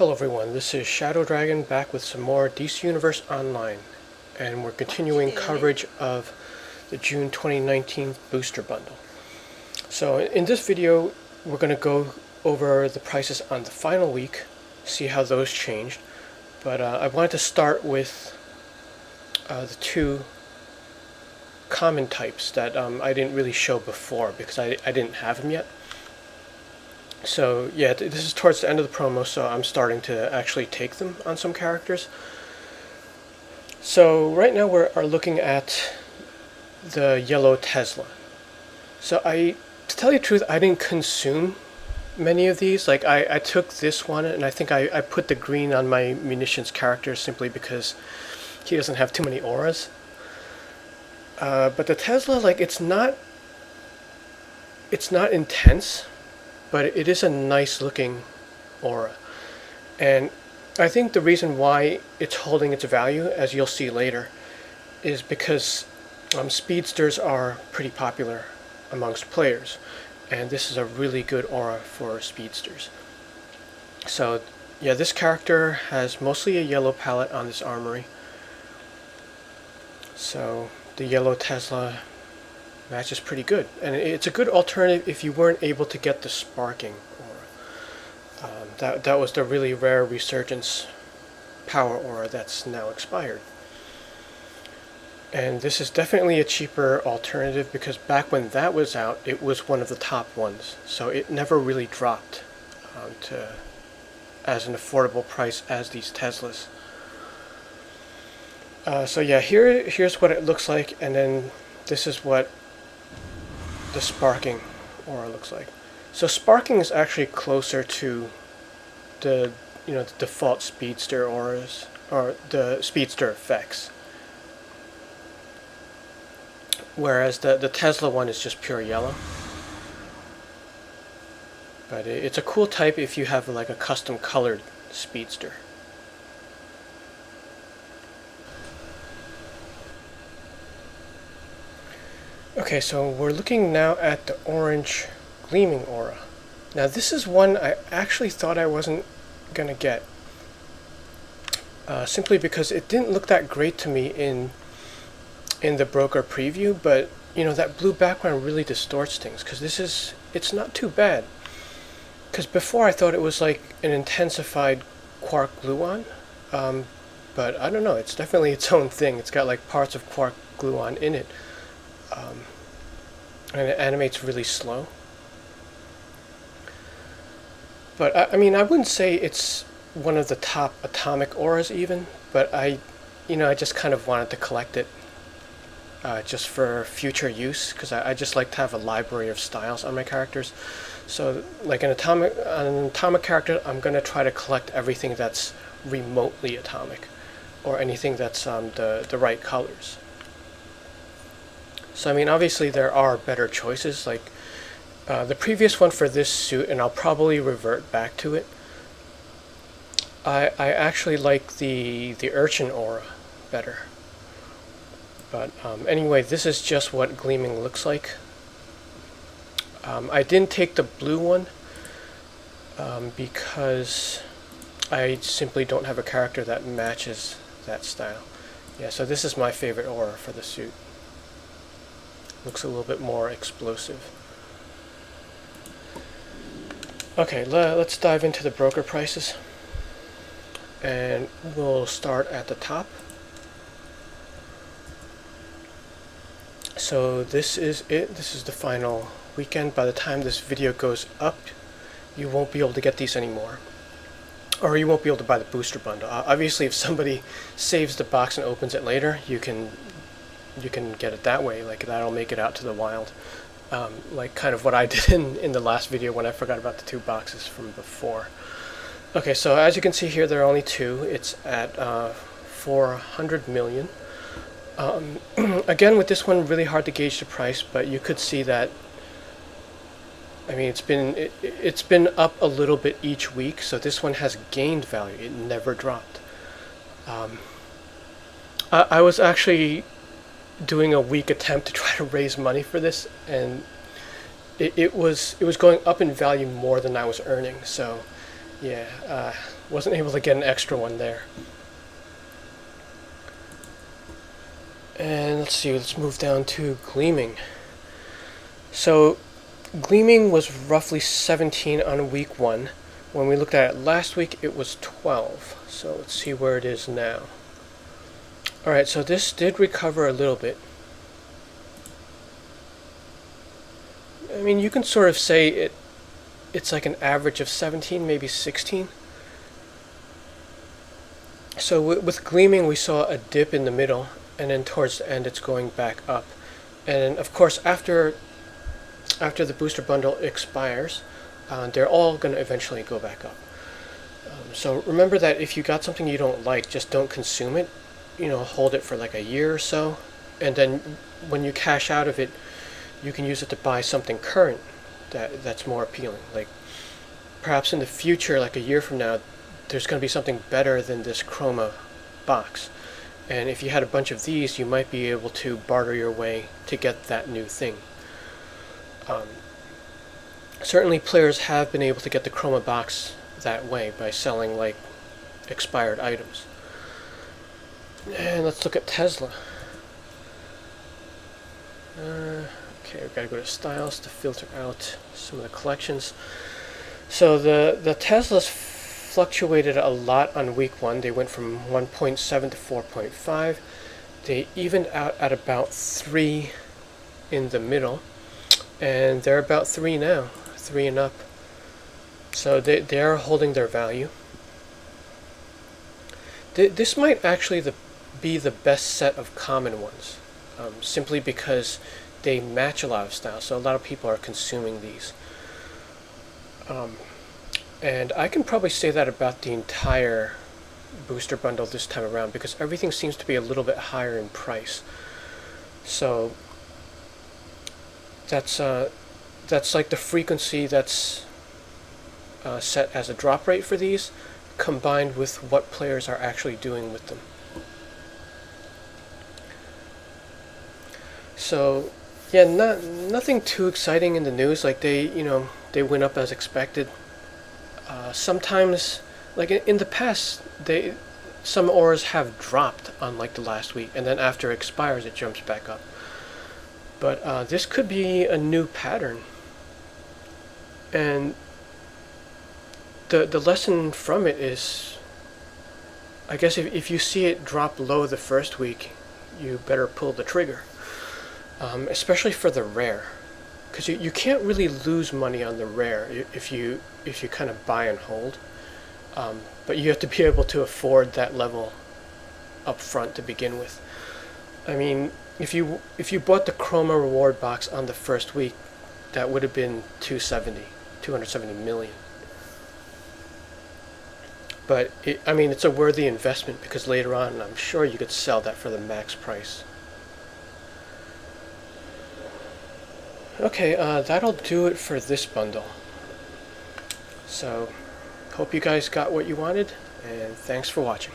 Hello everyone, this is Shadow Dragon back with some more DC Universe Online, and we're continuing coverage of the June 2019 Booster Bundle. So in this video, we're going to go over the prices on the final week, see how those changed, but I wanted to start with the two common types that I didn't really show before because I didn't have them yet. So yeah, this is towards the end of the promo, so I'm starting to actually take them on some characters. So right now we are looking at the yellow Tesla. So to tell you the truth, I didn't consume many of these. Like I took this one, and I think I put the green on my munitions character simply because he doesn't have too many auras. But the Tesla, like it's not intense, but it is a nice looking aura. And I think the reason why it's holding its value, as you'll see later, is because speedsters are pretty popular amongst players, and this is a really good aura for speedsters. So yeah, this character has mostly a yellow palette on this armory, so the yellow Tesla matches pretty good, and it's a good alternative if you weren't able to get the sparking aura. That was the really rare resurgence power aura that's now expired. And this is definitely a cheaper alternative because back when that was out, it was one of the top ones, so it never really dropped to as an affordable price as these Teslas. So yeah, here's what it looks like, and then this is what the sparking aura looks like. So sparking is actually closer to the the default speedster auras, or the speedster effects, whereas the Tesla one is just pure yellow. But it's a cool type if you have like a custom colored speedster. Okay, so we're looking now at the orange Gleaming aura. Now this is one I actually thought I wasn't gonna get, simply because it didn't look that great to me in the broker preview, but that blue background really distorts things, because it's not too bad. Because before I thought it was like an intensified Quark Gluon, but I don't know, it's definitely its own thing. It's got like parts of Quark Gluon in it. And it animates really slow. But I mean, I wouldn't say it's one of the top atomic auras even, but I just kind of wanted to collect it just for future use, because I just like to have a library of styles on my characters. So like an atomic character, I'm going to try to collect everything that's remotely atomic, or anything that's the right colors. So I mean, obviously there are better choices, like the previous one for this suit, and I'll probably revert back to it. I actually like the Urchin aura better. But anyway, this is just what Gleaming looks like. I didn't take the blue one because I simply don't have a character that matches that style. Yeah, so this is my favorite aura for the suit. Looks a little bit more explosive. Okay, let's dive into the broker prices, and we'll start at the top. So this is it. This is the final weekend. By the time this video goes up, you won't be able to get these anymore, or you won't be able to buy the booster bundle. Obviously, if somebody saves the box and opens it later, you can get it that way. Like that'll make it out to the wild, like kind of what I did in the last video when I forgot about the 2 boxes from before. Okay, so as you can see here, there are only 2. It's at 400 million. Again, with this one, really hard to gauge the price, but you could see that. I mean, it's been up a little bit each week, so this one has gained value. It never dropped. I was actually doing a weak attempt to try to raise money for this, and it was going up in value more than I was earning. So yeah, wasn't able to get an extra one there. And let's see, let's move down to Gleaming. So Gleaming was roughly 17 on week 1. When we looked at it last week, it was 12. So let's see where it is now. Alright, so this did recover a little bit. I mean, you can sort of say it's like an average of 17, maybe 16. So with Gleaming, we saw a dip in the middle, and then towards the end it's going back up. And of course, after the booster bundle expires, they're all going to eventually go back up. So remember that if you got something you don't like, just don't consume it. You know, hold it for like a year or so, and then when you cash out of it, you can use it to buy something current that's more appealing. Like perhaps in the future, like a year from now, there's going to be something better than this Chroma box. And if you had a bunch of these, you might be able to barter your way to get that new thing. Certainly players have been able to get the Chroma box that way by selling like expired items. And let's look at Tesla. Okay, we've got to go to styles to filter out some of the collections. So the Teslas fluctuated a lot on week 1. They went from 1.7 to 4.5. They evened out at about 3 in the middle, and they're about 3 now, 3 and up. So they are holding their value. This might actually be the best set of common ones, simply because they match a lot of styles, so a lot of people are consuming these. And I can probably say that about the entire booster bundle this time around, because everything seems to be a little bit higher in price. So that's like the frequency that's set as a drop rate for these, combined with what players are actually doing with them. So yeah, nothing too exciting in the news. Like they went up as expected. Sometimes, like in the past, some auras have dropped on like the last week, and then after it expires, it jumps back up. But this could be a new pattern, and the lesson from it is, I guess if you see it drop low the first week, you better pull the trigger. Especially for the rare, because you can't really lose money on the rare if you kind of buy and hold, but you have to be able to afford that level up front to begin with. I mean, if you bought the Chroma reward box on the first week, that would have been 270 million. But I mean, it's a worthy investment, because later on I'm sure you could sell that for the max price. Okay, that'll do it for this bundle. So, hope you guys got what you wanted, and thanks for watching.